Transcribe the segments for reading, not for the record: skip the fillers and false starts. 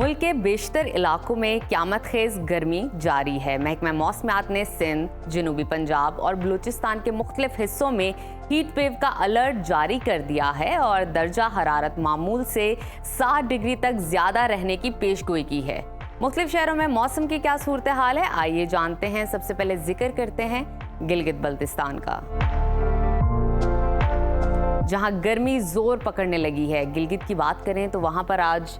मुल्क के बेशतर इलाकों में क़यामत खेज़ गर्मी जारी है। महकमा मौसमियात ने सिंध, जनूबी पंजाब और बलूचिस्तान के मुख्तलिफ हिस्सों में हीट वेव का अलर्ट जारी कर दिया है और दर्जा हरारत मामूल से 60 डिग्री तक ज़्यादा रहने की पेशगोई की है। मुख्तलिफ शहरों में मौसम की क्या सूरत हाल है, आइए जानते हैं। सबसे पहले जिक्र करते हैं गिलगित बल्तिस्तान का, जहां गर्मी जोर पकड़ने लगी है। गिलगित की बात करें तो वहां पर आज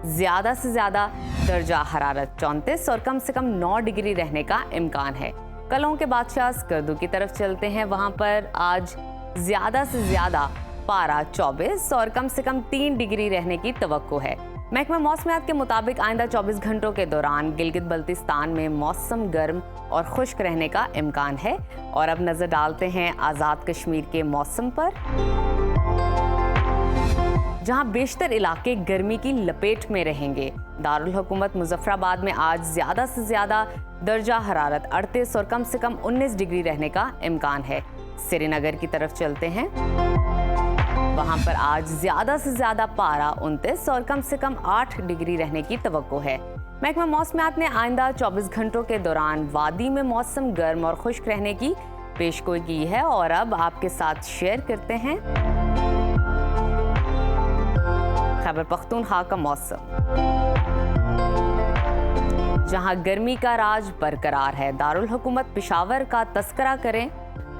ज़्यादा से ज़्यादा दर्जा हरारत 34 और कम से कम 9 डिग्री रहने का इम्कान है। कलों के बादशाह स्कर्दू की तरफ चलते हैं, वहाँ पर आज ज़्यादा से ज़्यादा पारा 24 और कम से कम 3 डिग्री रहने की तवक्को है। महकमा मौसमियात के मुताबिक आइंदा 24 घंटों के दौरान गिलगित बल्तिस्तान में मौसम गर्म और खुश्क रहने का इम्कान है। और अब नज़र डालते हैं आज़ाद कश्मीर के मौसम पर, जहां बेशतर इलाके गर्मी की लपेट में रहेंगे। दारुल हुकूमत मुजफ्फराबाद में आज ज़्यादा से ज़्यादा दर्जा हरारत 38 और कम से कम 19 डिग्री रहने का इम्कान है। श्रीनगर की तरफ चलते हैं, वहां पर आज ज़्यादा से ज़्यादा पारा 29 और कम से कम 8 डिग्री रहने की तवक्को है। महकमा मौसमियात ने आइंदा 24 घंटों के दौरान वादी में मौसम गर्म और खुश्क रहने की पेशगोई की है। और अब आपके साथ शेयर करते हैं खैबर पख्तूनख्वा का मौसम, जहां गर्मी का राज बरकरार है। दारुल हुकूमत पेशावर का तस्करा करें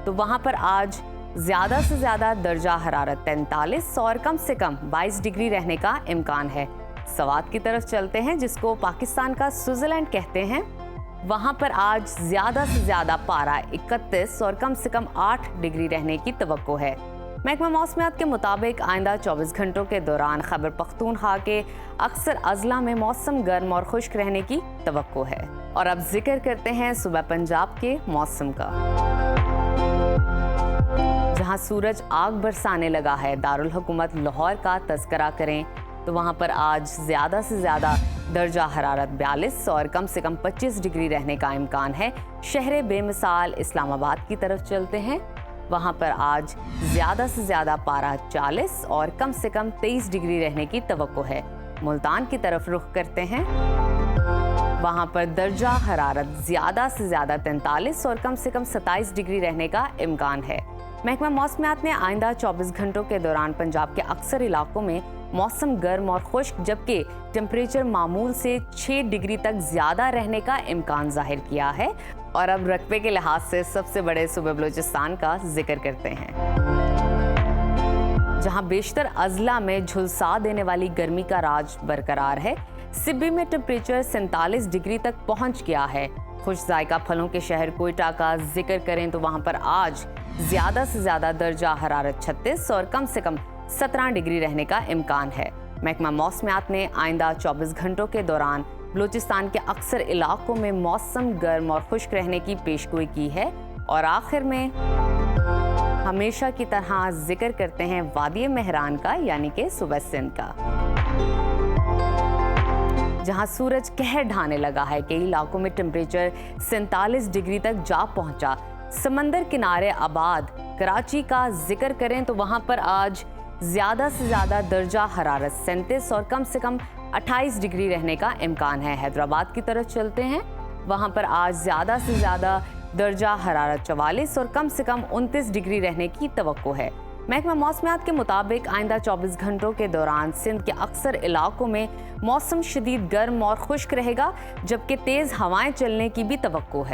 तो वहां पर आज ज़्यादा से ज़्यादा दर्जा हरारत 43 और कम से कम 22 डिग्री रहने का इम्कान है। सवात की तरफ चलते हैं, जिसको पाकिस्तान का स्विट्ज़रलैंड कहते हैं। वहां पर आज ज़्यादा से ज़्यादा पारा 31 और कम से कम 8 डिग्री रहने की तवक्को है। महकमा मौसमियात के मुताबिक आइंदा 24 घंटों के दौरान खैबर पख्तूनख्वा के अक्सर अजला में मौसम गर्म और खुश्क रहने की तवक्को है। और अब जिक्र करते हैं सुबह पंजाब के मौसम का, जहां सूरज आग बरसाने लगा है। दारुल हुकूमत लाहौर का तज़किरा करें तो वहां पर आज ज़्यादा से ज़्यादा दर्जा हरारत 42 और कम से कम 25 डिग्री रहने का इम्कान है। शहर बेमिसाल इस्लामाबाद की तरफ चलते हैं, वहां पर आज ज़्यादा से ज़्यादा पारा 40 और कम से कम 23 डिग्री रहने की तवक्को है। मुल्तान की तरफ रुख करते हैं, वहां पर दर्जा हरारत ज़्यादा से ज़्यादा 43 और कम से कम 27 डिग्री रहने का इम्कान है। महकमा मौसमियात ने आइंदा 24 घंटों के दौरान पंजाब के अक्सर इलाकों में मौसम गर्म और खुश्क, जबकि टेम्परेचर मामूल से 6 डिग्री तक ज़्यादा रहने का इम्कान जाहिर किया है। और अब रकबे के लिहाज से सबसे बड़े सूबे बलूचिस्तान का जिक्र करते हैं, जहां बेशतर अजला में झुलसा देने वाली गर्मी का राज बरकरार है। सिब्बी में टेम्परेचर 47 डिग्री तक पहुंच गया है। खुश जायका फलों के शहर कोयटा का जिक्र करें तो वहां पर आज ज़्यादा से ज़्यादा दर्जा हरारत 36 और कम से कम 17 डिग्री रहने का इम्कान है। महकमा मौसमियात ने आइंदा 24 घंटों के दौरान बलूचिस्तान के अक्सर इलाकों में मौसम गर्म और खुश्क रहने की पेशगोई की है। और आखिर में हमेशा की तरह जिक्र करते हैं वादी मेहरान का, यानी कि सुबह सिंध का, जहां सूरज कहर ढाने लगा है। कई इलाकों में टेम्परेचर 47 डिग्री तक जा पहुंचा। समंदर किनारे आबाद कराची का जिक्र करें तो वहां पर आज ज़्यादा से ज़्यादा दर्जा हरारत 37 और कम से कम 28 डिग्री रहने का इम्कान है। हैदराबाद की तरफ चलते हैं, वहां पर आज ज़्यादा से ज़्यादा दर्जा हरारत 44 और कम से कम 29 डिग्री रहने की तवक्को है। महकमा मौसमियात के मुताबिक आइंदा 24 घंटों के दौरान सिंध के अक्सर इलाकों में मौसम शदीद गर्म और खुश्क रहेगा, जबकि तेज़ हवाएं चलने की भी तवक्को है।